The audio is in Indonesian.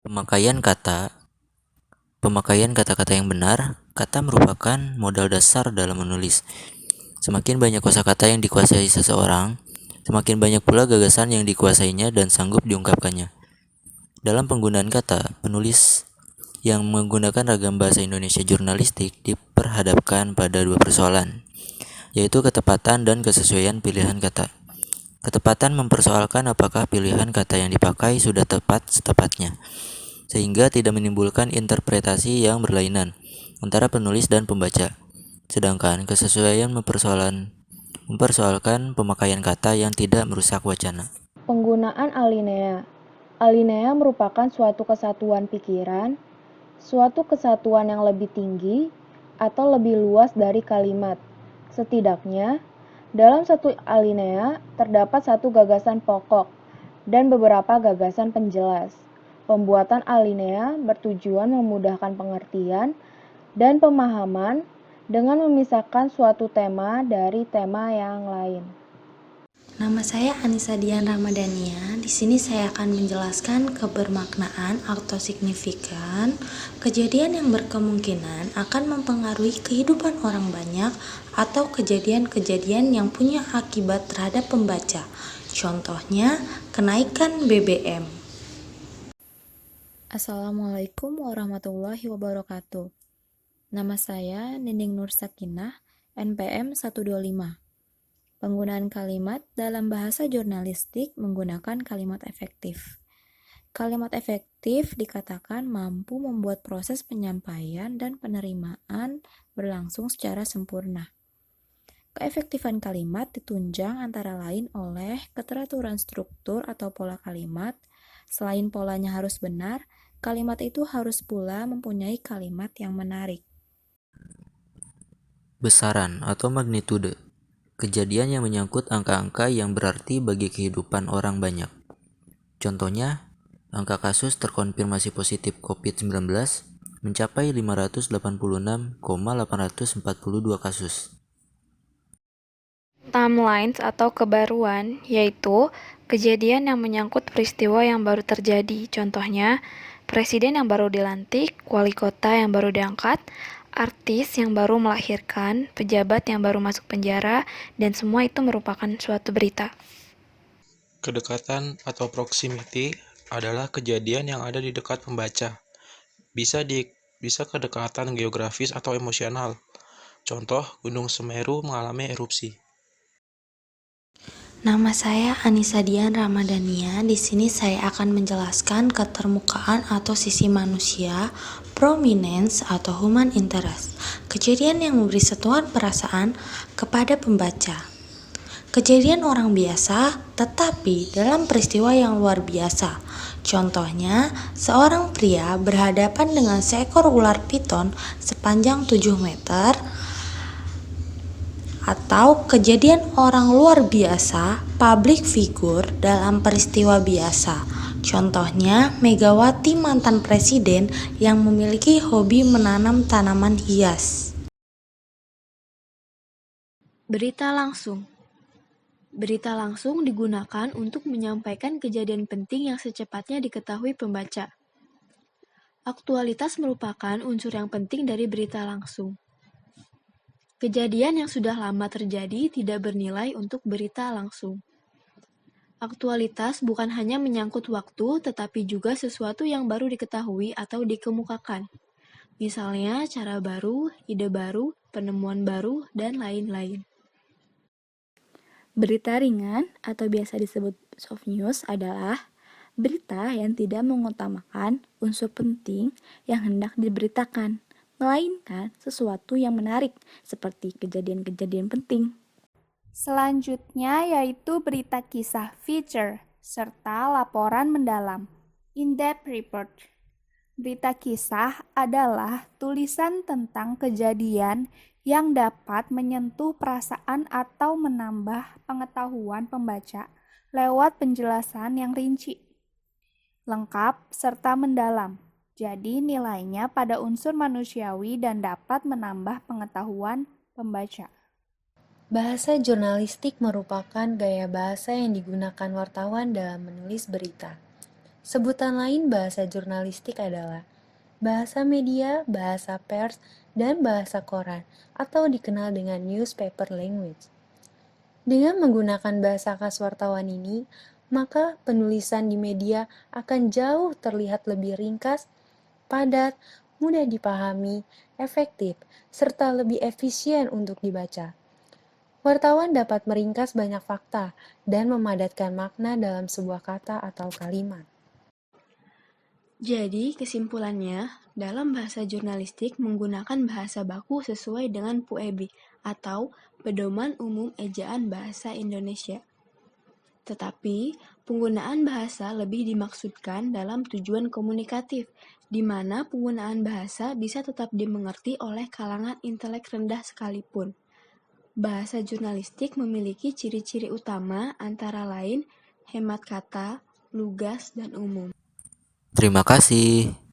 Pemakaian kata Pemakaian kata-kata yang benar. Kata merupakan modal dasar dalam menulis. Semakin banyak kosakata yang dikuasai seseorang, semakin banyak pula gagasan yang dikuasainya dan sanggup diungkapkannya. Dalam penggunaan kata, penulis yang menggunakan ragam bahasa Indonesia jurnalistik diperhadapkan pada dua persoalan, yaitu ketepatan dan kesesuaian pilihan kata. Ketepatan mempersoalkan apakah pilihan kata yang dipakai sudah tepat setepatnya, sehingga tidak menimbulkan interpretasi yang berlainan antara penulis dan pembaca. Sedangkan kesesuaian mempersoalkan pemakaian kata yang tidak merusak wacana. Penggunaan alinea. Alinea merupakan suatu kesatuan pikiran, suatu kesatuan yang lebih tinggi atau lebih luas dari kalimat. Setidaknya, dalam satu alinea terdapat satu gagasan pokok dan beberapa gagasan penjelas. Pembuatan alinea bertujuan memudahkan pengertian dan pemahaman dengan memisahkan suatu tema dari tema yang lain. Nama saya Anissa Dian Ramadhania. Di sini saya akan menjelaskan kebermaknaan atau signifikan kejadian yang berkemungkinan akan mempengaruhi kehidupan orang banyak atau kejadian-kejadian yang punya akibat terhadap pembaca. Contohnya, kenaikan BBM. Assalamualaikum warahmatullahi wabarakatuh. Nama saya Nining Nur Sakinah, NPM 125. Penggunaan kalimat dalam bahasa jurnalistik menggunakan kalimat efektif. Kalimat efektif dikatakan mampu membuat proses penyampaian dan penerimaan berlangsung secara sempurna. Keefektifan kalimat ditunjang antara lain oleh keteraturan struktur atau pola kalimat. Selain polanya harus benar, kalimat itu harus pula mempunyai kalimat yang menarik. Besaran atau magnitude. Kejadian yang menyangkut angka-angka yang berarti bagi kehidupan orang banyak. Contohnya, angka kasus terkonfirmasi positif COVID-19 mencapai 586,842 kasus. Timelines atau kebaruan, yaitu kejadian yang menyangkut peristiwa yang baru terjadi. Contohnya, presiden yang baru dilantik, wali kota yang baru diangkat, artis yang baru melahirkan, pejabat yang baru masuk penjara, dan semua itu merupakan suatu berita. Kedekatan atau proximity adalah kejadian yang ada di dekat pembaca. Bisa kedekatan geografis atau emosional. Contoh, Gunung Semeru mengalami erupsi. Nama saya Anissa Dian Ramadhania. Di sini saya akan menjelaskan ketermukaan atau sisi manusia, prominence atau human interest, kejadian yang memberi sentuhan perasaan kepada pembaca. Kejadian orang biasa, tetapi dalam peristiwa yang luar biasa. Contohnya, seorang pria berhadapan dengan seekor ular piton sepanjang 7 meter, atau kejadian orang luar biasa, public figure dalam peristiwa biasa. Contohnya, Megawati mantan presiden yang memiliki hobi menanam tanaman hias. Berita langsung. Berita langsung digunakan untuk menyampaikan kejadian penting yang secepatnya diketahui pembaca. Aktualitas merupakan unsur yang penting dari berita langsung. Kejadian yang sudah lama terjadi tidak bernilai untuk berita langsung. Aktualitas bukan hanya menyangkut waktu, tetapi juga sesuatu yang baru diketahui atau dikemukakan. Misalnya, cara baru, ide baru, penemuan baru, dan lain-lain. Berita ringan atau biasa disebut soft news adalah berita yang tidak mengutamakan unsur penting yang hendak diberitakan, melainkan sesuatu yang menarik seperti kejadian-kejadian penting. Selanjutnya yaitu berita kisah feature serta laporan mendalam in-depth report. Berita kisah adalah tulisan tentang kejadian yang dapat menyentuh perasaan atau menambah pengetahuan pembaca lewat penjelasan yang rinci, lengkap, serta mendalam. Jadi nilainya pada unsur manusiawi dan dapat menambah pengetahuan pembaca. Bahasa jurnalistik merupakan gaya bahasa yang digunakan wartawan dalam menulis berita. Sebutan lain bahasa jurnalistik adalah bahasa media, bahasa pers, dan bahasa koran, atau dikenal dengan newspaper language. Dengan menggunakan bahasa khas wartawan ini, maka penulisan di media akan jauh terlihat lebih ringkas, padat, mudah dipahami, efektif, serta lebih efisien untuk dibaca. Wartawan dapat meringkas banyak fakta dan memadatkan makna dalam sebuah kata atau kalimat. Jadi, kesimpulannya, dalam bahasa jurnalistik menggunakan bahasa baku sesuai dengan PUEB atau Pedoman Umum Ejaan Bahasa Indonesia. Tetapi, penggunaan bahasa lebih dimaksudkan dalam tujuan komunikatif, di mana penggunaan bahasa bisa tetap dimengerti oleh kalangan intelek rendah sekalipun. Bahasa jurnalistik memiliki ciri-ciri utama antara lain hemat kata, lugas, dan umum. Terima kasih.